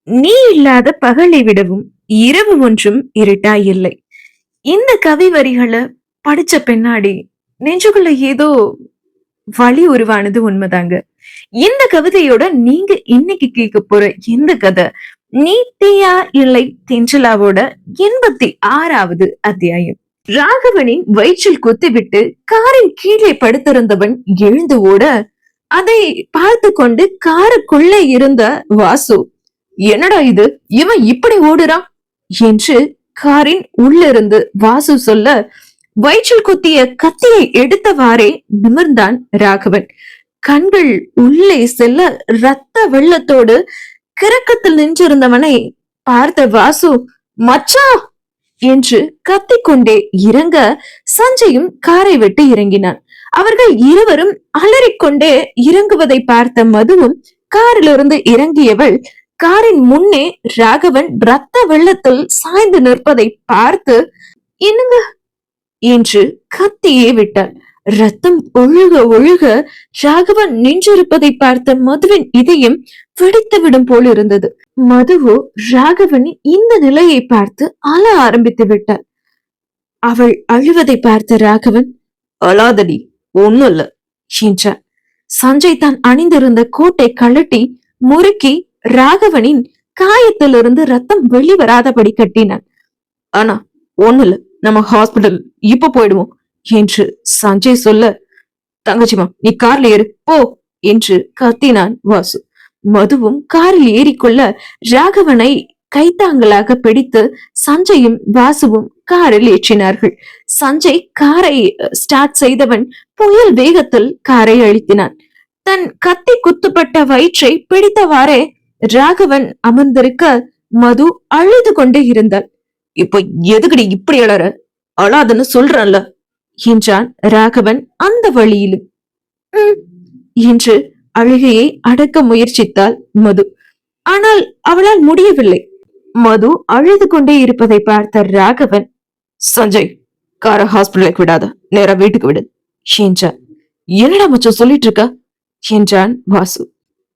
நீ இல்லாத பகலை விடவும் இரவு ஒன்றும் இருட்டாயில்லை. இந்த கவி வரிகளை படிச்ச பின்னாடி நெஞ்சுக்குள்ள ஏதோ வழி உருவானது உண்மைதாங்க. இந்த கவிதையோட நீங்க இன்னைக்கு கேட்க போற இந்த கதை நீத்தியா இல்லை தென்றலாவோட 86வது அத்தியாயம். ராகவனின் வயிற்றில் குத்திவிட்டு காரின் கீழே படுத்திருந்தவன் எழுந்து ஓட, அதை பார்த்து கொண்டு காருக்குள்ளே இருந்த வாசு, என்னடா இது, இவன் இப்படி ஓடுறான் என்று காரின் உள்ளிருந்து வாசு சொல்ல, வயிற்றில் குத்திய கத்தியை எடுத்தவாறே நிமிர்ந்தான் ராகவன். கண்கள் உள்ளே செல்ல ரத்த வெள்ளத்தோடு கிறக்கத்தில் நின்றிருந்தவனை பார்த்த வாசு, மச்சா என்று கத்திக்கொண்டே இறங்க சஞ்சயும் காரை விட்டு இறங்கினான். அவர்கள் இருவரும் அலறிக்கொண்டே இறங்குவதை பார்த்த மதுவும் காரிலிருந்து இறங்கியவள் காரின் முன்னே ராகவன் ரத்த வெள்ளத்தில் சாய்ந்து நிற்பதை பார்த்து, என்னங்க என்று கத்தியே விட்டாள். ரத்தம் ஒழுக ஒழுக ராகவன் நின்றிருப்பதை பார்த்த மதுவின் இதயம் வெடித்து விடும் போல் இருந்தது. மதுவோ ராகவனின் இந்த நிலையை பார்த்து அழ ஆரம்பித்து விட்டாள். அவள் அழுவதை பார்த்த ராகவன், அழாதடி, ஒண்ணும் இல்ல என்றான். சஞ்சய் தான் அணிந்திருந்த கோட்டை கழட்டி முறுக்கி ராகவனின் காயத்திலிருந்து ரத்தம் வெளிவராதபடி கட்டினான். ஆனா ஒண்ணு இல்ல, நம்ம ஹாஸ்பிட்டல் இப்ப போயிடுவோம் என்று சஞ்சய் சொல்ல, தங்கச்சிமா நீ கார்ல ஏறு போ என்று கத்தினான் வாசு. மதுவும் காரில் ஏறிக்கொள்ள ராகவனை கைத்தாங்களாக பிடித்து சஞ்சயும் வாசுவும் காரில் ஏற்றினார்கள். சஞ்சய் காரை ஸ்டார்ட் செய்தவன் புயல் வேகத்தில் காரை அழுத்தினான். தன் கத்தி குத்துப்பட்ட வயிற்றை பிடித்தவாறே ராகவன் அமர்ந்திருக்க மது அழுது கொண்டே இருந்தாள். இப்ப எதுக்கடி இப்படி அழற, அழாதுன்னு சொல்றல்ல என்றான் ராகவன் அந்த வழியிலும். என்று அழுகையை அடக்க முயற்சித்தாள் மது. ஆனால் அவளால் முடியவில்லை. மது அழுது கொண்டே இருப்பதை பார்த்த ராகவன், சஞ்சய் கார ஹாஸ்பிட்டலுக்கு விடாத, நேரா வீட்டுக்கு விடு என்றான். என்னடா மச்சம் சொல்லிட்டு இருக்க என்றான் வாசு.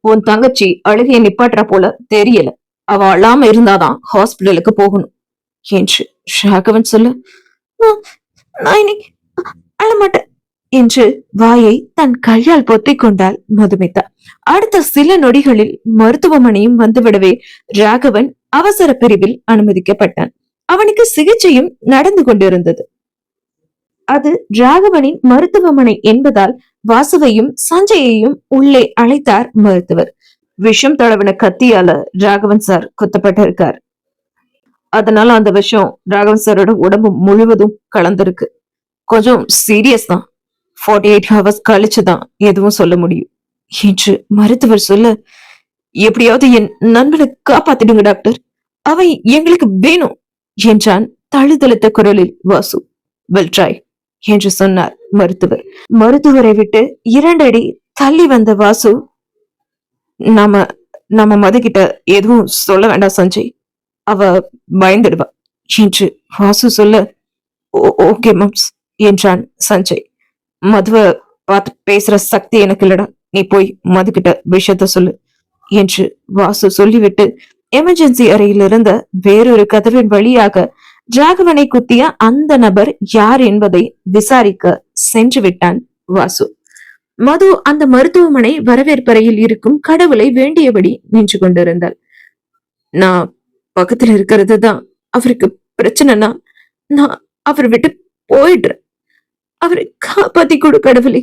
உன் தங்கச்சி அழுகையை நிப்பாட்டுற போல தெரியல, அவ அழாம இருந்தாதான் ஹாஸ்பிட்டலுக்கு போகணும் என்று ராகவன் சொல்ல, நான் இன்னைக்கு அழமாட்டேன் என்று வாயை தன் கையால் பொத்திக் கொண்டாள் மதுமிதா. அடுத்த சில நொடிகளில் மருத்துவமனையும் வந்துவிடவே ராகவன் அவசர பிரிவில் அனுமதிக்கப்பட்டான். அவனுக்கு சிகிச்சையும் நடந்து கொண்டிருந்தது. அது ராகவனின் மருத்துவமனை என்பதால் வாசுவையும் சஞ்சயையும் உள்ளே அழைத்தார் மருத்துவர். விஷம் தடவின கத்தியால ராகவன் சார் குத்தப்பட்டிருக்கார். அதனால அந்த விஷம் ராகவன் சாரோட உடம்பு முழுவதும் கலந்திருக்கு. கொஞ்சம் சீரியஸ் தான். 48 ஹவர்ஸ் கழிச்சுதான் எதுவும் சொல்ல முடியும் என்று மருத்துவர் சொல்ல, எப்படியாவது என் நண்பனை காப்பாத்திடுங்க டாக்டர், அவன் எங்களுக்கு வேணும் என்றான் தழுதழுத்த குரலில் வாசு. வெல் ட்ரை என்று சொன்னார் மருத்துவர். மருத்துவரை விட்டு 2 அடி தள்ளி வந்த வாசு, நம்ம மது கிட்ட எதுவும் சொல்ல வேண்டாம் சஞ்சய், அவ பயந்துடுவா என்று வாசு சொல்ல, ஓகே மம்ஸ் என்றான் சஞ்சய். மதுவை பார்த்து பேசுற சக்தி எனக்கு இல்லடா, நீ போய் மது கிட்ட விஷயத்த சொல்லு என்று வாசு சொல்லிவிட்டு எமர்ஜென்சி அறையில் இருந்த வேறொரு கதவின் வழியாக ராகவனை குத்திய அந்த நபர் யார் என்பதை விசாரிக்க சென்று விட்டான் வாசு. மது அந்த மருத்துவமனை வரவேற்பறையில் இருக்கும் கடவுளை வேண்டியபடி நின்று கொண்டிருந்தாள். நான் பக்கத்துல இருக்கிறது தான் அவருக்கு பிரச்சனைனா நான் அவர் விட்டு போயிடுறேன், அவரை காப்பாத்தி கொடு கடவுளே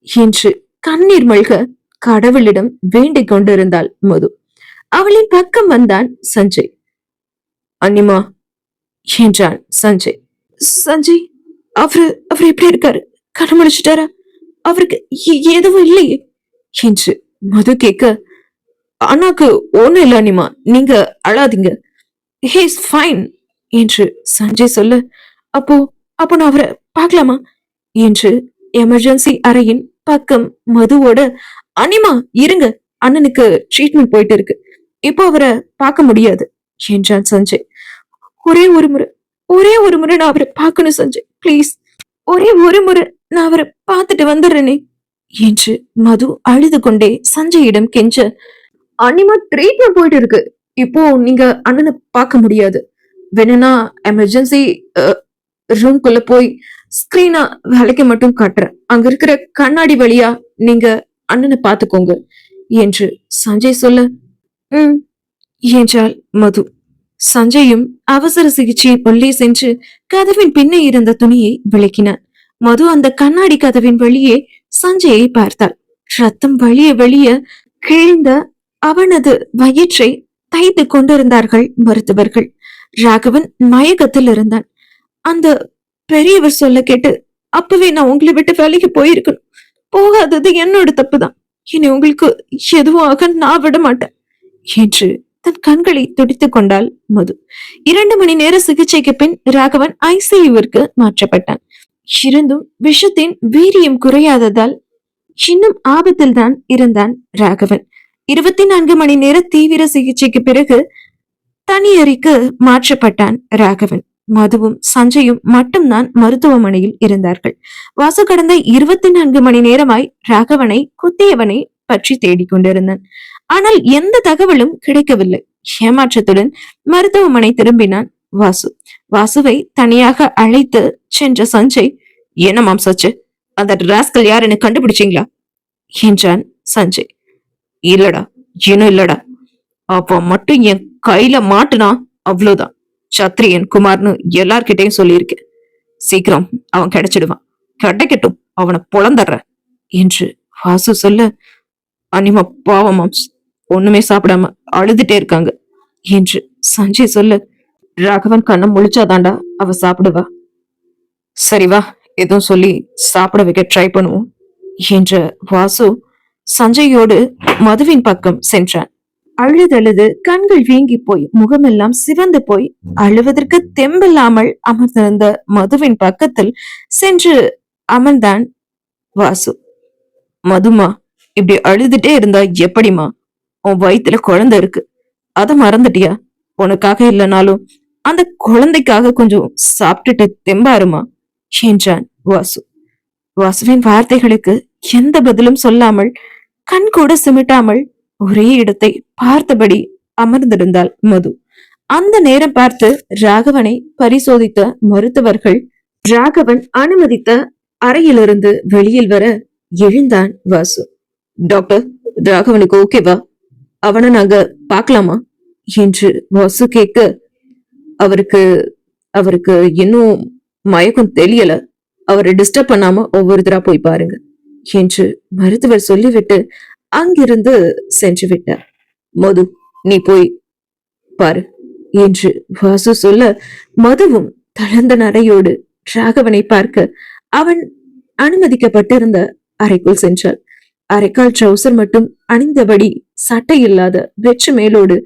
என்று கண்ணீர் மல்க கடவுளிடம் வேண்டிக் கொண்டிருந்தாள் மது. அவளின் பக்கம் வந்தான் சஞ்சய். அன்னிமா என்றான் சஞ்சய். சஞ்சய், அவரு எப்படி இருக்காரு, கண்ணமுடிச்சிட்டாரா, அவருக்கு எதுவும் இல்லையே என்று மது கேட்க, அண்ணாக்கு ஒண்ணும் இல்ல அனிமா, நீங்க அழாதீங்க, ஹே இஸ் ஃபைன் என்று சஞ்சய் சொல்ல, அப்போ நான் அவரை பார்க்கலாமா என்று எமர்ஜென்சி அறையின் பக்கம் மதுவோட, அனிமா இருங்க, அண்ணனுக்கு ட்ரீட்மெண்ட் போயிட்டு இருக்கு, இப்போ அவரை பார்க்க முடியாது என்றான் சஞ்சய். ஒரே ஒரு முறை நான் அவரை பார்க்கணும் சஞ்சய், பிளீஸ், ஒரே ஒரு முறை நான் அவரை பார்த்துட்டு வந்துடுறேனே என்று மது அழுது கொண்டே சஞ்சயிடம் கெஞ்ச, அனிமா ட்ரீட்மெண்ட் போயிட்டு இருக்கு, இப்போ நீங்க அண்ணனை பார்க்க முடியாது. வேணும்னா எமர்ஜென்சி ரூம்குள்ள போய் ஸ்கிரீனை வேலைக்கு மட்டும் காட்டுறேன். அங்க இருக்கிற கண்ணாடி வழியா நீங்க அண்ணனை பாத்துக்கோங்க என்று சஞ்சய் சொல்ல, ம் என்றாள் மது. சஞ்சயும் அவசர சிகிச்சையின் உள்ளே சென்று கதவின் பின்னே இருந்த துணியை விளக்கினான். மது அந்த கண்ணாடி கதவின் வழியே சஞ்சயை பார்த்தாள். ரத்தம் வழிய வெளிய கிழிந்த அவனது வயிற்றை தைத்து கொண்டிருந்தார்கள் மருத்துவர்கள். ராகவன் மயக்கத்தில் இருந்தான். அந்த பெரியவர் சொல்ல கேட்டு அப்பவே நான் உங்களை விட்டு வேலைக்கு போயிருக்கணும். போகாதது என்னோட தப்புதான். இனி உங்களுக்கு எதுவும் ஆக நான் விட மாட்டேன் என்று தன் கண்களை துடித்துக் கொண்டாள் மது. 2 மணி நேர சிகிச்சைக்கு பின் ராகவன் ஐசியூவிற்கு மாற்றப்பட்டான். இருந்தும் விஷத்தின் வீரியம் குறையாததால் இன்னும் ஆபத்தில் தான் இருந்தான் ராகவன். 24 மணி நேர தீவிர சிகிச்சைக்கு பிறகு தனியறைக்கு மாற்றப்பட்டான் ராகவன். மதுவும் சஞ்சயும் மட்டும்தான் மருத்துவமனையில் இருந்தார்கள். வாசு கடந்த 24 மணி நேரமாய் ராகவனை குத்தியவனை பற்றி தேடிக் கொண்டிருந்தான். ஆனால் எந்த தகவலும் கிடைக்கவில்லை. ஏமாற்றத்துடன் மருத்துவமனை திரும்பினான் வாசு. வாசுவை தனியாக அழைத்து சென்ற சஞ்சய், என்ன மாம்சாச்சு, அந்த ராஸ்கல் யாருன்னு கண்டுபிடிச்சீங்களா என்றான் சஞ்சய். இல்லடா, இன்னும் இல்லடா. அப்ப மட்டும் என் கையில மாட்டுனா அவ்வளவுதான். சத்ரியன் குமார்னு எல்லார்கிட்டையும் சொல்லியிருக்கேன். சீக்கிரம் அவன் கிடைச்சிடுவான். கிடைக்கட்டும், அவனை பொழந்தர்ற என்று வாசு சொல்ல, அனிமா பாவம் மாம்ஸ், ஒண்ணுமே சாப்பிடாம அழுதுட்டே இருக்காங்க என்று சஞ்சய் சொல்ல, ராகவன் கண்ணம் முழிச்சாதாண்டா அவ சாப்பிடுவா. சரி வா, எதுவும் சொல்லி சாப்பிட வைக்க ட்ரை பண்ணுவோம் என்ற வாசு சஞ்சயோடு மதுவின் பக்கம் சென்றான். அழுதழுது கண்கள் வீங்கி போய் முகமெல்லாம் சிவந்து போய் அழுவதற்கு தெம்பில்லாமல் அமர்ந்திருந்த மதுவின் பக்கத்தில் சென்று அமர்ந்தான் வாசு. மதுமா, இப்படி அழுதுட்டே இருந்தா எப்படிமா? உன் வயித்துல குழந்தை இருக்கு, அத மறந்துட்டியா? உனக்காக இல்லைனாலும் அந்த குழந்தைக்காக கொஞ்சம் சாப்பிட்டுட்டு தெம்பாருமா என்றான் வாசு. வாசுவின் வார்த்தைகளுக்கு எந்த பதிலும் சொல்லாமல் கண் கூட சிமிட்டாமல் ஒரே இடத்தை பார்த்தபடி அமர்ந்திருந்தாள் மது. அந்த நேரம் பார்த்து ராகவனை பரிசோதித்த மருத்துவர்கள் ராகவன் அனுமதித்த அறையிலிருந்து வெளியில் வர எழுந்தான் வாசு. டாக்டர், ராகவனுக்கு ஓகேவா? அவனை நாங்க பாக்கலாமா என்று வாசு கேட்க, அவருக்கு அவருக்கு இன்னும் மயக்கம் தெரியல, அவரை டிஸ்டர்ப் பண்ணாம ஒவ்வொருத்தரா போய் பாருங்க என்று மருத்துவர் சொல்லிவிட்டு அங்கிருந்து சென்று விட்டார். மது, நீ போய் பாரு என்று வாசு சொல்ல, மதுவும் தளர்ந்த நடையோடு ராகவனை பார்க்க அவன் அனுமதிக்கப்பட்டிருந்த அறைக்குள் சென்றாள். அரைக்கால் ட்ரௌசர் மட்டும் அணிந்தபடி சட்டை இல்லாத வெற்று மேலோடு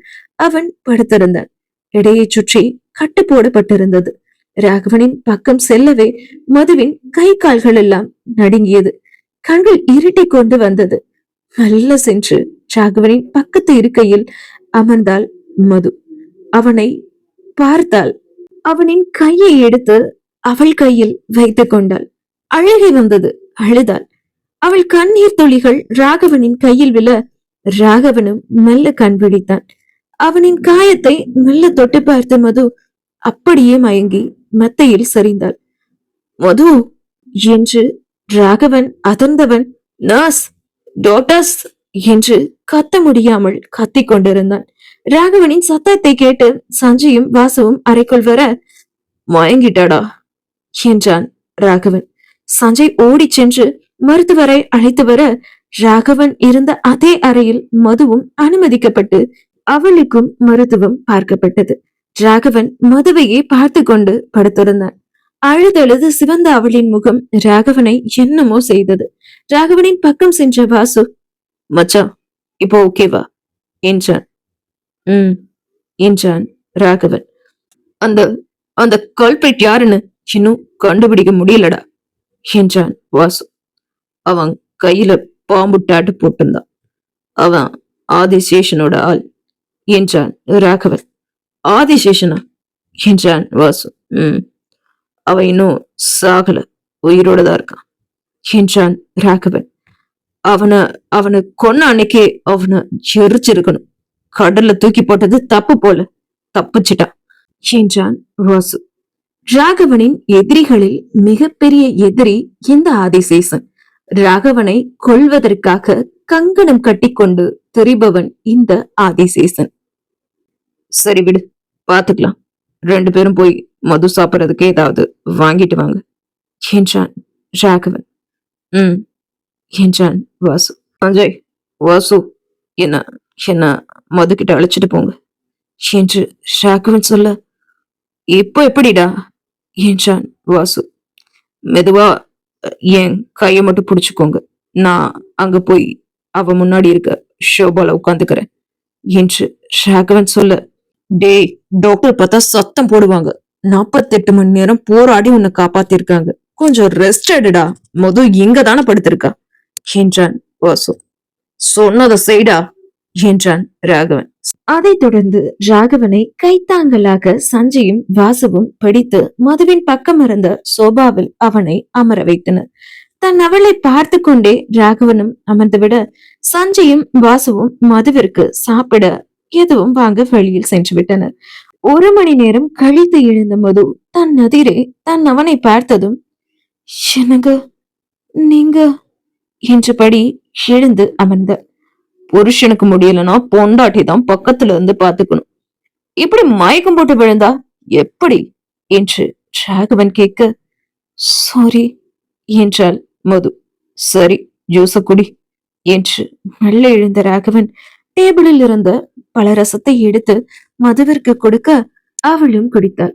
அவன் படுத்திருந்தான். இடையை சுற்றி கட்டு போடப்பட்டிருந்தது. ராகவனின் பக்கம் செல்லவே மதுவின் கை கால்கள் எல்லாம் நடுங்கியது. கண்கள் இருட்டி கொண்டு வந்தது. நல்ல சென்று ராகவனின் பக்கத்து இருக்கையில் அமர்ந்தாள் மது. அவனை பார்த்தாள். அவனின் கையை எடுத்து அவள் கையில் வைத்துக் கொண்டாள். அழுகை வந்தது. அழுதாள். அவள் கண்ணீர் துளிகள் ராகவனின் கையில் விழ ராகவனும் மெல்ல கண் விழித்தான். அவனின் காயத்தை மெல்ல தொட்டு பார்த்த மது அப்படியே மயங்கி மெத்தையில் சரிந்தாள். மது என்று ராகவன் அதர்ந்தவன், நர்ஸ், டாக்டர்ஸ் என்று கத்த முடியாமல் கத்திக் கொண்டிருந்தான். ராகவனின் சத்தத்தை கேட்டு சஞ்சயும் வாசுவும் அறைக்குள் வர, மயங்கிட்டாடா என்றான் ராகவன். சஞ்சய் ஓடி சென்று மருத்துவரை அழைத்து வர ராகவன் இருந்த அதே அறையில் மதுவும் அனுமதிக்கப்பட்டு அவளுக்கும் மருத்துவம் பார்க்கப்பட்டது. ராகவன் மதுவையே பார்த்து கொண்டு படுத்திருந்தான். அழுதழுது சிவந்த அவளின் முகம் ராகவனை என்னமோ செய்தது. ராகவனின் பக்கம் சென்ற வாசு, மச்சான் இப்போ ஓகேவா என்றான். என்றான் ராகவன். அந்த அந்த கல்பிரேட் யாருன்னு இன்னும் கண்டுபிடிக்க முடியலடா என்றான் வாசு. அவன் கையில பாம்பு டாட்டு போட்டிருந்தான். அவன் ஆதிசேஷனோட ஆள் என்றான் ராகவன். ஆதிசேஷனா என்றான் வாசு. அவன் இன்னும் சாகல, உயிரோட தான் இருக்கான் என்றான் ராகவன். அவனை கொன்ன அன்னைக்கே அவனை எரிச்சிருக்கணும். கடல்ல தூக்கி போட்டது தப்பு போல, தப்பிச்சிட்டான் என்றான் வாசு. ராகவனின் எதிரிகளில் மிகப்பெரிய எதிரி இந்த ஆதிசேஷன். ராகவனை கொல்வதற்காக கங்கணம் கட்டிக்கொண்டு திரிபவன் இந்த ஆதிசேஷன். சரி விடு, பாத்துக்கலாம். 2 பேரும் போய் மது சாப்பிடறதுக்கு ஏதாவது வாங்கிட்டு வாங்க என்றான் ராகவன். என்றான் வாசு. சஞ்சய், வாசு, என்ன என்ன மது கிட்ட அழைச்சிட்டு போங்க என்று ராகவன் சொல்ல, இப்போ எப்படிடா என்றான் வாசு. மெதுவா என் கைய மட்டும் புடிச்சுக்கோங்க, நான் அங்க போய் அவ முன்னாடி இருக்க ஷோபால உட்காந்துக்கிறேன் என்று ராகவன் சொல்ல, டேய், டாக்டர் பார்த்தா சத்தம் போடுவாங்க. 48 மணி நேரம் போராடி உன்னை காப்பாத்திருக்காங்க, கொஞ்சம் ரெஸ்ட் எடுடா. மது இங்க தானே படுத்திருக்கா என்றான் வாசு. சொன்னதை செய்டா என்றான் ராகவன். அதைத் தொடர்ந்து ராகவனை கைத்தாங்கலாக சஞ்சயும் வாசுவும் பிடித்து மதுவின் பக்கம் இருந்த சோபாவில் அவனை அமர வைத்தனர். தன் அவளை பார்த்து கொண்டே ராகவனும் அமர்ந்துவிட சஞ்சயும் வாசுவும் மதுவிற்கு சாப்பிட எதுவும் வாங்க வெளியில் சென்று விட்டனர். 1 மணி நேரம் கழித்து எழுந்த மது தன் எதிரே தன் அவனை பார்த்ததும், எனக்கு நீங்க என்றபடி எழுந்து அமர்ந்த. புருஷனுக்கு முடியலன்னா பொண்டாட்டி தான் பக்கத்துல இருந்து பாத்துக்கணும், இப்படி மயக்கம் போட்டு விழுந்தா எப்படி என்று ராகவன் கேட்க, சாரி என்றாள் மது. சரி, ஜூச குடி என்று மெல்ல எழுந்த ராகவன் டேபிளில் இருந்த பலரசத்தை எடுத்து மதுவிற்கு கொடுக்க அவளும் குடித்தாள்.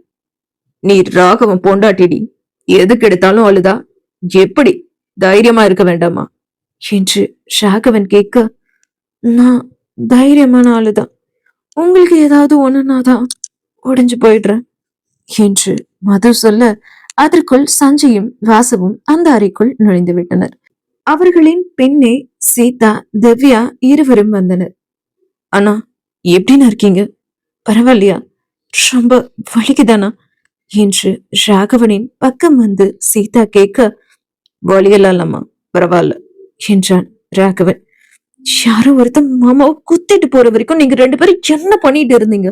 நீ ராகவன் பொண்டாட்டிடி, எதுக்கு எடுத்தாலும் அழுதா, எப்படி தைரியமா இருக்க வேண்டாமா என்று ராகவன் கேட்க, நான் தைரியமான ஆளுதான், உங்களுக்கு ஏதாவது ஒண்ணுனாதான் உடைஞ்சு போயிடுறேன் என்று மது சொல்ல, அதற்குள் சஞ்சயும் வாசுவும் அந்த அறைக்குள் நுழைந்து விட்டனர். அவர்களின் பெண்ணே சீதா, திவ்யா இருவரும் வந்தனர். அண்ணா, எப்படின்னா இருக்கீங்க, பரவாயில்லையா, ரொம்ப வலிக்குதானா என்று ராகவனின் பக்கம் வந்து சீதா கேட்க, வலியலாமா, பரவாயில்ல என்றான் ராகவன். யாரோ ஒருத்தன் மாமாவை குத்திட்டு போற வரைக்கும் நீங்க 2 பேரும் என்ன பண்ணிட்டு இருந்தீங்க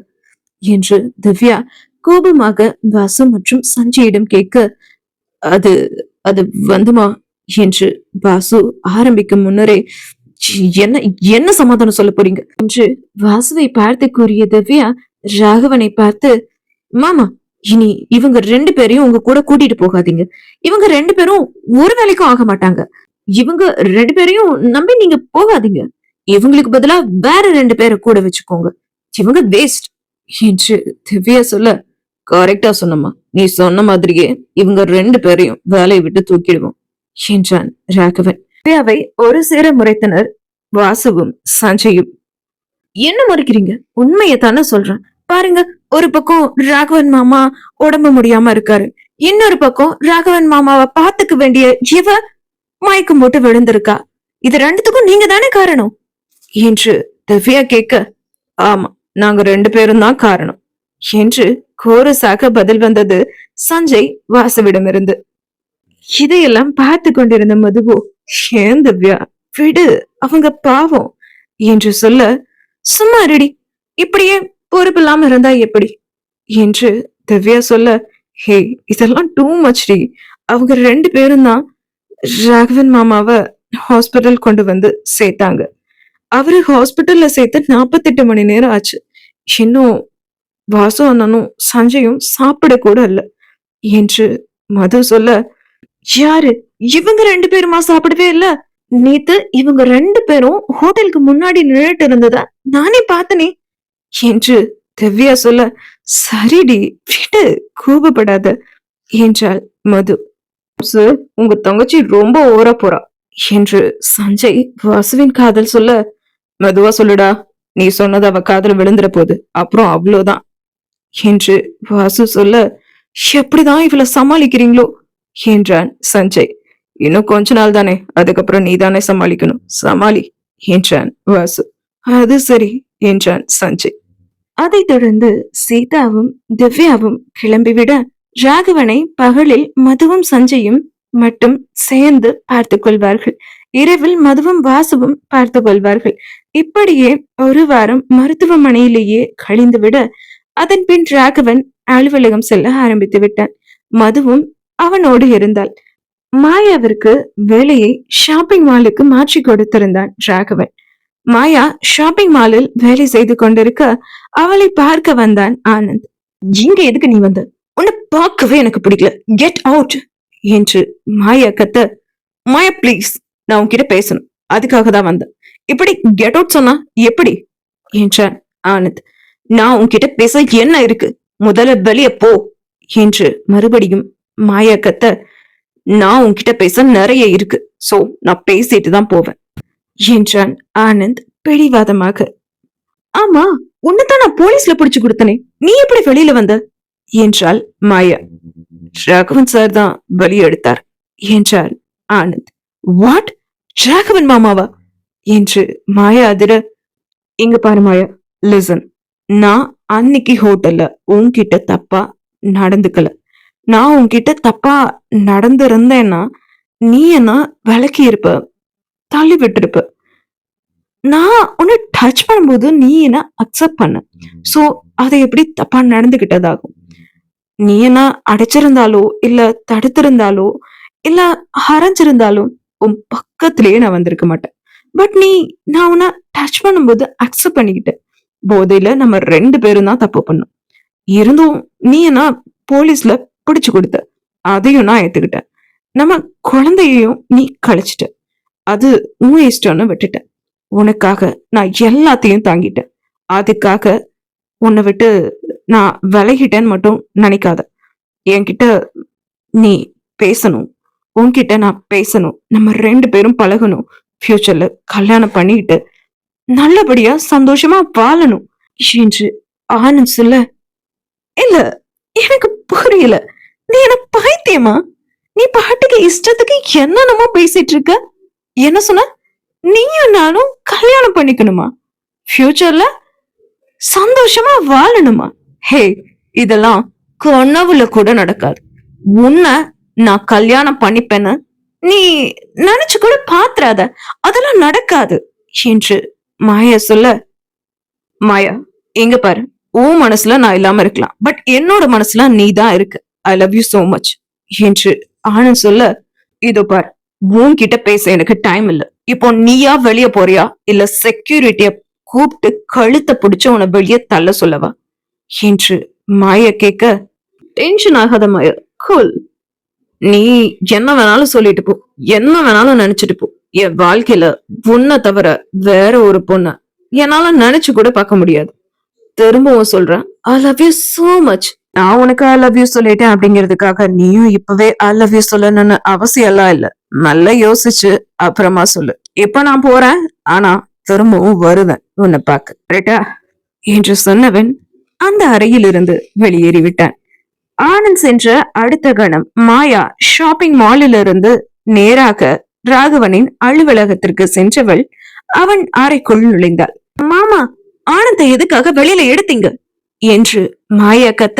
என்று திவ்யா கோபமாக வாசு மற்றும் சஞ்சயிடம் கேட்க, அது அது வந்துமா என்று வாசு ஆரம்பிக்கும் முன்னரே, என்ன என்ன சமாதானம் சொல்ல போறீங்க என்று வாசுவை பார்த்து கூறிய திவ்யா ராகவனை பார்த்து, மாமா, இனி இவங்க 2 பேரையும் உங்க கூட கூட்டிட்டு போகாதீங்க. இவங்க 2 பேரும் ஒரு வேலைக்கும் ஆக மாட்டாங்க. இவங்க 2 பேரையும் நம்பி நீங்க போகாதீங்க. இவங்களுக்கு பதிலா வேற 2 பேரை கூட வச்சுக்கோங்க. இவங்க வேஸ்ட் என்று திவ்யா சொல்ல, கரெக்டா சொன்னம்மா, நீ சொன்ன மாதிரியே இவங்க 2 பேரையும் வேலையை விட்டு தூக்கிடுவோம் என்றான் ராகவன். திவ்யாவை ஒரு சேர முறைத்தனர் வாசுவும் சஞ்சயும். என்ன முறைக்கிறீங்க, உண்மையை தானே சொல்றேன். பாருங்க, ஒரு பக்கம் ராகவன் மாமா உடம்பு முடியாம இருக்காரு, இன்னொரு பக்கம் ராகவன் மாமாவை பாத்துக்க வேண்டிய இவ மயக்கம் போட்டு விழுந்திருக்கா. இது 2த்துக்கும் நீங்க தானே காரணம் என்று திவ்யா கேட்க, ஆமா, நாங்க 2 பேரும் தான் காரணம் என்று கோரஸாக பதில் வந்தது சஞ்சய் வாசுவிடமிருந்து. இதையெல்லாம் பார்த்து கொண்டிருந்த மதுவோ, ஏன் திவ்யா விடு, அவங்க பாவம் என்று சொல்ல, சும்மா ரெடி, இப்படியே பொறுப்பில்லாம இருந்தா எப்படி என்று திவ்யா சொல்ல, ஹே, இதெல்லாம் டூ மச் டி. அவங்க 2 பேரும் தான் ராகவன் மாமாவை ஹாஸ்பிட்டல் கொண்டு வந்து சேர்த்தாங்க. அவரு ஹாஸ்பிட்டல்ல சேர்த்து 48 மணி நேரம் ஆச்சு. இன்னும் வாசு அண்ணனும் சஞ்சயும் சாப்பிட கூட இல்ல என்று மது சொல்ல, யாரு இவங்க 2 பேருமா சாப்பிடவே இல்ல? நேத்து இவங்க 2 பேரும் ஹோட்டலுக்கு முன்னாடி நின்றுட்டு இருந்ததா நானே பார்த்தனே என்று திவ்யா சொல்ல, சரிடி விடு, கோபப்படாத என்றாள் மது. உங்க தங்கச்சி ரொம்ப ஓவரா போறா என்று சஞ்சய் வாசுவின் காதல் சொல்ல, மெதுவா சொல்லுடா, நீ சொன்னது அவ காதல விழுந்துற போது, அப்புறம் அவ்வளவுதான் என்று வாசு சொல்ல, எப்படிதான் இவளை சமாளிக்கிறீங்களோ என்றான் சஞ்சய். இன்னும் கொஞ்ச நாள் தானே, அதுக்கப்புறம் நீ தானே சமாளிக்கணும், சமாளி என்றான் வாசு. அது சரி என்றான் சஞ்சய். அதைத் தொடர்ந்து சீதாவும் திவ்யாவும் கிளம்பிவிட ராகவனை பகலில் மதுவும் சஞ்சயும் மட்டும் சேர்ந்து பார்த்து கொள்வார்கள். இரவில் மதுவும் வாசுவும் பார்த்து கொள்வார்கள். இப்படியே ஒரு வாரம் மருத்துவமனையிலேயே கழிந்துவிட அதன் பின் ராகவன் அலுவலகம் செல்ல ஆரம்பித்து விட்டான். மதுவும் அவனோடு இருந்தாள். மாயாவிற்கு வேலையை ஷாப்பிங் மாலுக்கு மாற்றி கொடுத்திருந்தான் ராகவன். மாயா ஷாப்பிங் மாலில் வேலை செய்து கொண்டிருக்க அவளை பார்க்க வந்தான் ஆனந்த். இங்க எதுக்கு நீ வந்த? உன்னை பார்க்கவே எனக்கு பிடிக்கல, கெட் அவுட் என்று மாயா கத்த. மாயா பிளீஸ், நான் உன்கிட்ட பேசணும், அதுக்காக தான் வந்தேன். இப்படி கெட் அவுட் சொன்னா எப்படி என்றான் ஆனந்த். நான் உன்கிட்ட பேச என்ன இருக்கு, முதல்ல வெளிய போ என்று மறுபடியும் மாயா கத்த. நான் உன்கிட்ட பேச நிறைய இருக்கு, சோ நான் பேசிட்டு தான் போவேன் என்றான் ஆனந்த் பிடிவாதமாக. ஆமா, உன்னைத்தான் நான் போலீஸ்ல பிடிச்சு கொடுத்தனே, நீ எப்படி வெளியில வந்த என்றாள் மாயா. ராகவன் சார் தான் வெளியே எடுத்தார் என்றார் ஆனந்த். வாட், ராகவன் மாமாவா என்று மாயா அதிர. இங்க பாரு மாயா, லிசன், நான் அன்னைக்கு ஹோட்டல்ல உன்கிட்ட தப்பா நடந்துக்கல. நான் உன்கிட்ட தப்பா நடந்திருந்தேன்னா நீ என்ன விலக்கி இருப்ப, தள்ளி விட்டுருப்ப. நான் உன்னை டச் பண்ணும்போது நீ என்ன அக்செப்ட் பண்ண, சோ அதை எப்படி தப்பா நடந்துகிட்டதாகும். நீ என்ன அடைச்சிருந்தாலோ இல்ல தடுத்திருந்தாலோ இல்ல அரைஞ்சிருந்தாலும் உன் பக்கத்திலேயே நான் வந்திருக்க மாட்டேன். பட் நான் உன்னை டச் பண்ணும்போது அக்செப்ட் பண்ணிக்கிட்டேன். போதையில நம்ம 2 பேரும் தான் தப்பு பண்ணோம். இருந்தும் நீ என்ன போலீஸ்ல பிடிச்சு கொடுத்த, அதையும் நான் ஏத்துக்கிட்டேன். நம்ம குழந்தையையும் நீ கழிச்சிட்ட, அது உன் இஷ்டம்னு விட்டுட்டேன். உனக்காக நான் எல்லாத்தையும் தாங்கிட்டேன். அதுக்காக உன்னை விட்டு நான் விலகிட்டேன்னு மட்டும் நினைக்காத. என்கிட்ட நீ பேசணும், உன்கிட்ட நான் பேசணும், நம்ம 2 பேரும் பழகணும், ஃபியூச்சர்ல கல்யாணம் பண்ணிட்டு நல்லபடியா சந்தோஷமா வாழணும் என்று ஆனந்த் சொல்ல. இல்ல, எனக்கு புரியல, நீ எனக்கு பைத்தியமா? நீ பாட்டுக்கு இஷ்டத்துக்கு என்னென்னமோ பேசிட்டு இருக்க. என்ன சொன்ன? நீயும் நானும் கல்யாணம் பண்ணிக்கணுமா, ஃபியூச்சர்ல சந்தோஷமா வாழணுமா? ஹே, இதெல்லாம் கனவுல கூட நடக்காது. உன்னை நான் கல்யாணம் பண்ணிப்பேன்னு நீ நினைச்சு கூட பாத்துறாத, அதெல்லாம் நடக்காது என்று மாயா சொல்ல. மாயா, எங்க பாரு, உன் மனசுல நான் இல்லாம இருக்கலாம், பட் என்னோட மனசுல நீ தான் இருக்கு. I love you so much என்று ஆனந்த் சொல்ல. இதோ பாரு, உன்கிட்ட பேச எனக்கு டைம் இல்ல. இப்போ நீயா வெளிய போறியா இல்ல செக்யூரிட்டிய கூப்பிட்டு கழுத்தை பிடிச்சு உன வெளியே தள்ள சொல்லவா என்று மாயா கேட்க. டென்ஷன் ஆகாத மாயா, கூல். நீ என்ன வேணாலும் சொல்லிட்டு போ, என்ன வேணாலும் நினைச்சிட்டு போ. என் வாழ்க்கையில உன்னை தவிர வேற ஒரு பொண்ண என்னால நினைச்சு கூட பார்க்க முடியாது. திரும்பவும் சொல்றேன், I love you so much. நான் உனக்கு ஐ லவ் யூ சொல்லிட்டேன் அப்படிங்கிறதுக்காக நீயும் இப்பவே ஐ லவ் யூ சொல்லணும்னு அவசியம் எல்லாம் இல்ல. நல்லா யோசிச்சு அப்புறமா சொல்லு. இப்ப நான் போறேன், ஆனா திரும்பவும் வருவேன் உன்னை பார்க்க, ரைட்டா என்று சொன்னவன் அந்த அறையில் இருந்து வெளியேறிவிட்டான். ஆனந்த் சென்ற அடுத்த கணம் மாயா ஷாப்பிங் மாலில் இருந்து நேராக ராகவனின் அலுவலகத்திற்கு சென்றவள் அவன் அறைக்குள் நுழைந்தாள். மாமா, ஆனந்தை எதுக்காக வெளியில எடுத்தீங்க என்று மாயா கத்த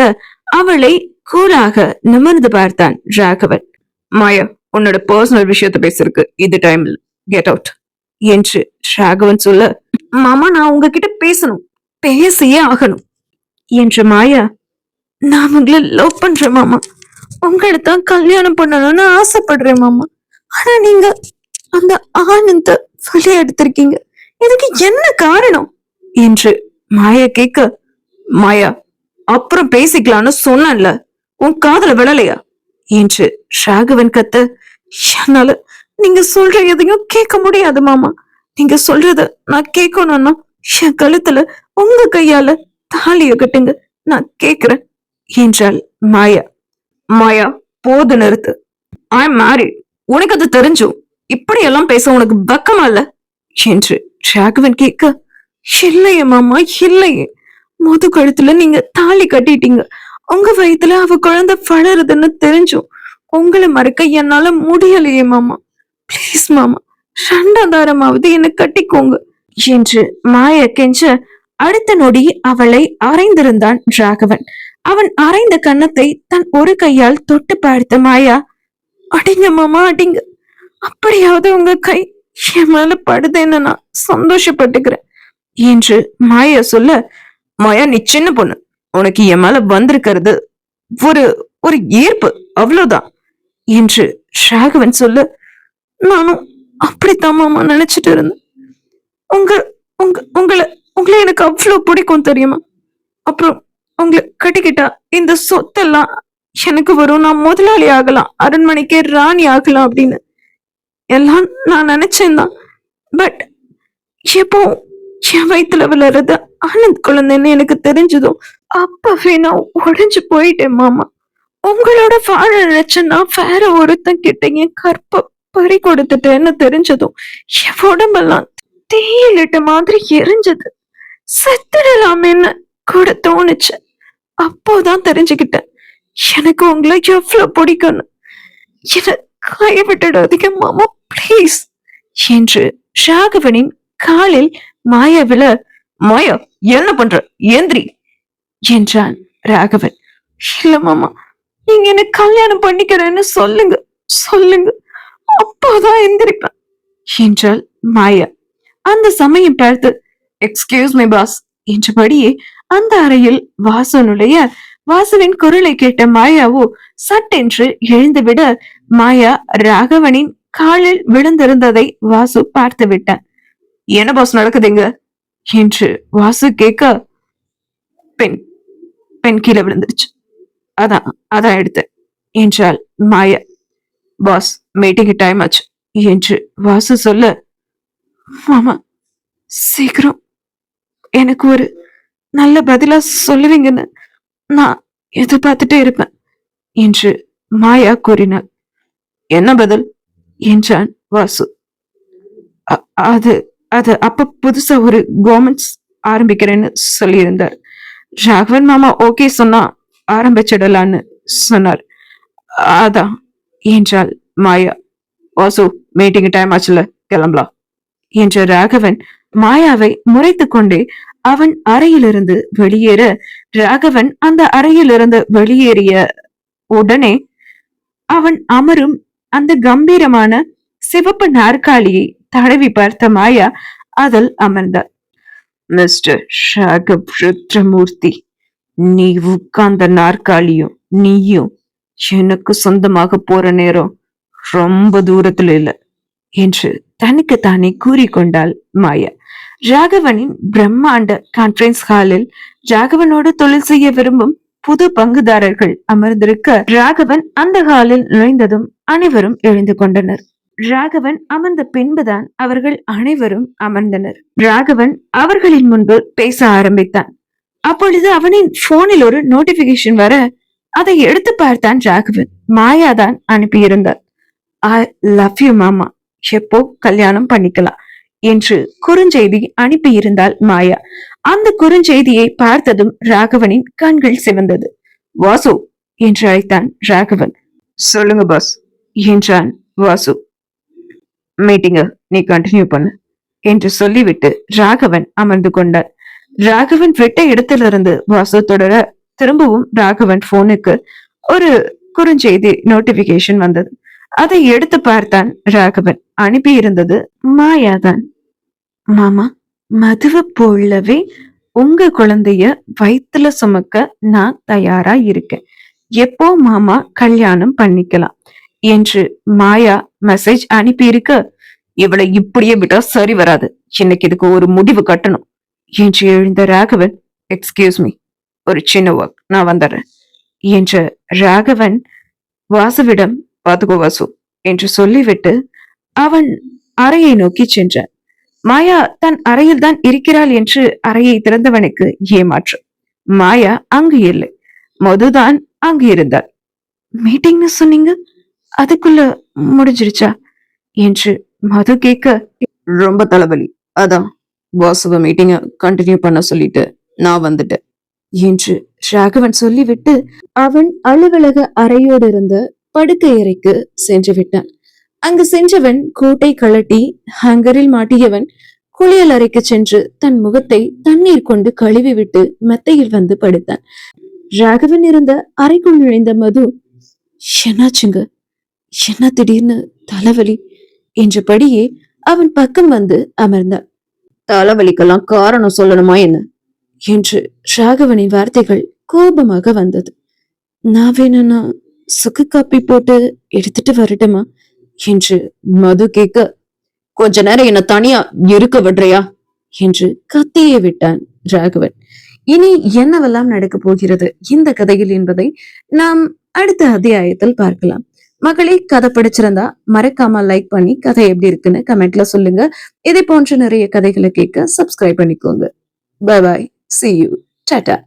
அவளை கூலாக நிமிர்ந்து பார்த்தான் ராகவன். மாயா, உன்னோட பர்சனல் விஷயத்த பேசிருக்கு, இது டைம் இல்ல, கெட் அவுட் என்று ராகவன் சொல்ல. மாமா, நான் உங்ககிட்ட பேசணும், பேசியே ஆகணும் என்று மாயா. நான் உங்களை லவ் பண்றேன் மாமா, உங்களை தான் கல்யாணம் பண்ணணும்னு ஆசைப்படுறேன் மாமா. ஆனா நீங்க அந்த ஆனந்த வெளியே எடுத்திருக்கீங்க, இதுக்கு என்ன காரணம் என்று மாயா கேட்க. மாயா, அப்புறம் பேசிக்கலான்னு சொன்னல, உன் காதல விழலையா என்று ராகவன் கத்த. என்னால நீங்க சொல்ற எதையும் கேட்க முடியாது மாமா. நீங்க சொல்றத நான் கேட்கணும்னா என் கழுத்துல உங்க கையால தாலிய கட்டுங்க, நான் கேக்குறேன் என்றாள் மாயா. மாயா, போது நிறுத்து. ஐ எம் மேரிட், உனக்கு அது தெரிஞ்சும் இப்படி எல்லாம் பேச உனக்கு வெக்கமா இல்ல என்று ராகவன் கேட்க. இல்லையே மாமா, இல்லையே. முது கழுத்துல நீங்க தாலி கட்டிட்டீங்க, உங்க வயித்துல அவ குழந்தை வளருதுன்னு தெரிஞ்சும் உங்களை மறக்க என்னால முடியலையே மாமா. பிளீஸ் மாமா, 2ஆம் தாரமாவது என்ன கட்டிக்கோங்க என்று மாயா கெஞ்ச. அடுத்த நொடி அவளை அரைந்திருந்தான் ராகவன். அவன் அரைந்த கன்னத்தை தன் ஒரு கையால் தொட்டு பார்த்த மாயா. அடிங்க மாமா, அடிங்க, அப்படியாவது உங்க கை என் மேல படுதேன்னு நான் சந்தோஷப்பட்டுக்கிறேன் என்று மாயா சொல்ல, மாயா நீ சின்ன பொண்ணு, உனக்கு என் மேல வந்திருக்கிறது ஒரு ஒரு ஈர்ப்பு, அவ்வளவுதான் என்று ராகவன் சொல்ல, நானும் அப்படித்தான் மாமா நினைச்சிட்டு இருந்தேன். உங்க உங்க உங்களை உங்களை எனக்கு அவ்வளவு பிடிக்கும் தெரியுமா? அப்புறம் உங்களை கட்டிக்கிட்டா இந்த சொத்தெல்லாம் எனக்கு வரும், நான் முதலாளி ஆகலாம், அரண்மனைக்கே ராணி ஆகலாம் அப்படின்னு எல்லாம் நான் நினைச்சேன் தான். பட் எப்போ என் வயித்துல வளர்றது ஆனந்த் குழந்தைன்னு எனக்கு தெரிஞ்சதும் அப்பவே நான் உடைஞ்சு போயிட்டேன் மாமா. உங்களோட வாழ நினைச்சேன்னா வேற ஒருத்தன் கிட்ட என் கற்ப பறி கொடுத்துட்டேன்னு தெரிஞ்சதும் என் உடம்பெல்லாம் தேயிலிட்ட மாதிரி எரிஞ்சது. செத்துடலாமேன்னு கூட தோணுச்சு. அப்போதான் தெரிஞ்சுக்கிட்டேன் எனக்கு உங்களை எவ்வளவு பிடிக்கும்னு. என்ன கைவிட்டுடாதீங்க மாமா பிளீஸ் என்று ராகவனின் காலில் மாயா விழ, மாயா என்ன பண்ற, ஏந்திரி என்றான் ராகவன். இல்ல மாமா, நீங்க என்ன கல்யாணம் பண்ணிக்கிறேன்னு சொல்லுங்க சொல்லுங்க, அப்போதான் எந்திரிப்பேன் என்றாள் மாயா. அந்த சமயம் பார்த்து எக்ஸ்கியூஸ் மை பாஸ் என்றபடியே அந்த அறையில் வாசு நுழைய, வாசுவின் குரலை கேட்ட மாயாவோ சட்டென்று எழுந்துவிட, மாயா ராகவனின் காலில் விழுந்திருந்ததை வாசு பார்த்து விட்டான். என்ன பாஸ் நடக்குதுங்க என்று வாசு கேட்க, பெண் பெண் கீழே விழுந்துருச்சு, அதான் அதான் எடுத்தேன் என்றாள் மாயா. பாஸ் மீட்டிங் டைம் ஆச்சு என்று வாசு சொல்ல, மாமா சீக்கிரம் எனக்கு ஒரு நல்ல பதிலா சொல்லுவீங்கன்னு நான் எதிர்பார்த்துட்டே இருப்பேன் என்று மாயா கூறினாள். என்ன பதில் என்றான் வாசு. அது அது அப்ப புதுசா ஒரு கவர்மெண்ட்ஸ் ஆரம்பிக்கிறேன்னு சொல்லியிருந்தார். ராகவன் மாமா ஓகே சொன்னா ஆரம்பிச்சிடலான்னு சொன்னார், அதான் என்றாள் மாயா. வாசு மீட்டிங் டைம் ஆச்சுல, கிளம்பலாம் என்ற ராகவன் மாயாவை முறைத்து கொண்டே அவன் அறையிலிருந்து வெளியேற, ராகவன் அந்த அறையிலிருந்து வெளியேறிய உடனே அவன் அமரும் அந்த கம்பீரமான சிவப்பு நாற்காலியை தடவி பார்த்த மாயா அதில் அமர்ந்தார். மிஸ்டர் ராகவ் ருத்ரமூர்த்தி, நீ உட்கார்ந்த நாற்காலியும் நீயும் எனக்கு சொந்தமாக போற நேரம் ரொம்ப தூரத்துல இல்ல என்று தனக்கு தானே கூறிக்கொண்டாள் மாயா. ராகவனின் பிரம்மாண்ட கான்பரன்ஸ் ஹாலில் ராகவனோடு தொழில் செய்ய விரும்பும் புது பங்குதாரர்கள் அமர்ந்திருக்க, ராகவன் அந்த ஹாலில் நுழைந்ததும் அனைவரும் எழுந்து கொண்டனர். ராகவன் அமர்ந்த பின்புதான் அவர்கள் அனைவரும் அமர்ந்தனர். ராகவன் அவர்களின் முன்பு பேச ஆரம்பித்தான். அப்பொழுது அவனின் போனில் ஒரு நோட்டிபிகேஷன் வர அதை எடுத்து பார்த்தான் ராகவன். மாயாதான் அனுப்பியிருந்தார். ஐ லவ் யூ மாமா, எப்போ கல்யாணம் பண்ணிக்கலாம் என்று குறுஞ்செய்தி அனுப்பியிருந்தாள் மாயா. அந்த குறுஞ்செய்தியை பார்த்ததும் ராகவனின் கண்கள் சிவந்தது. வாசு என்று அழைத்தான் ராகவன். சொல்லுங்க பாஸ் என்றான் வாசு. மீட்டிங்க நீ கண்டினியூ பண்ணு என்று சொல்லிவிட்டு ராகவன் அமர்ந்து கொண்டார். ராகவன் விட்ட இடத்திலிருந்து வாசு தொடர, திரும்பவும் ராகவன் போனுக்கு ஒரு குறுஞ்செய்தி நோட்டிபிகேஷன் வந்தது. அதை எடுத்து பார்த்தான் ராகவன். அனுப்பியிருந்தது மாயாதான். மாமா, மதுவை போலவே உங்க குழந்தைய வயிற்றுல சுமக்க நான் தயாரா இருக்கேன், எப்போ மாமா கல்யாணம் பண்ணிக்கலாம் என்று மாயா மெசேஜ் அனுப்பியிருக்க, இவளை இப்படியே விட்டா சரி வராது, இன்னைக்கு இதுக்கு ஒரு முடிவு கட்டணும் என்று எழுந்த ராகவன், எக்ஸ்கியூஸ் மீ, ஒரு சின்ன ஒர்க், நான் வந்துடுறேன் என்ற ராகவன் வாசுவிடம், பாத்துக்கோ வாசு என்று சொல்லிவிட்டு அவன் அறையை நோக்கி சென்றான். மாயா தன் அறையில் தான் இருக்கிறாள் என்று அறையை திறந்தவனுக்கு ஏமாற்றம். மாயா அங்கு இல்லை, மதுதான் அங்கு இருந்தாள். மீட்டிங்னு சொன்னீங்க, அதுக்குள்ள முடிஞ்சிருச்சா என்று மது கேட்க, ரொம்ப தலைவலி, அதான் வாசுவ மீட்டிங்க கண்டினியூ பண்ண சொல்லிட்டு நான் வந்துட்டேன் என்று ராகவன் சொல்லிவிட்டு அவன் அலுவலக அறையோடு இருந்த படுக்கை அறைக்கு சென்று விட்டான். அங்கு சென்றவன் கோட்டை கழட்டி ஹங்கரில் மாட்டியவன் குளியல் அறைக்கு சென்று தன் முகத்தை தண்ணீர் கொண்டு கழுவி விட்டு மெத்தையில் வந்து படுத்தான். ராகவன் இருந்த அறைக்குள் நுழைந்த மது, என்னாச்சுங்க, என்ன திடீர்னு தலைவலி என்றபடியே அவன் பக்கம் வந்து அமர்ந்தான். தலைவலிக்கெல்லாம் காரணம் சொல்லணுமா என்ன என்று ராகவனின் வார்த்தைகள் கோபமாக வந்தது. நான் வேணும்னா சுக்கு காப்பி போட்டு எடுத்துட்டு வரட்டுமா என்று மது கேட்க, கொஞ்ச நேரம் என்ன தனியா இருக்க விடுறியா என்று கத்தியே விட்டான் ராகவன். இனி என்னவெல்லாம் நடக்க போகிறது இந்த கதையில் என்பதை நாம் அடுத்த அத்தியாயத்தில் பார்க்கலாம். மகளே, கதை பிடிச்சிருந்தா மறக்காம லைக் பண்ணி கதை எப்படி இருக்குன்னு கமெண்ட்ல சொல்லுங்க. இதே போன்ற நிறைய கதைகளை கேட்க சப்ஸ்கிரைப் பண்ணிக்கோங்க. Bye bye, see you, Tata.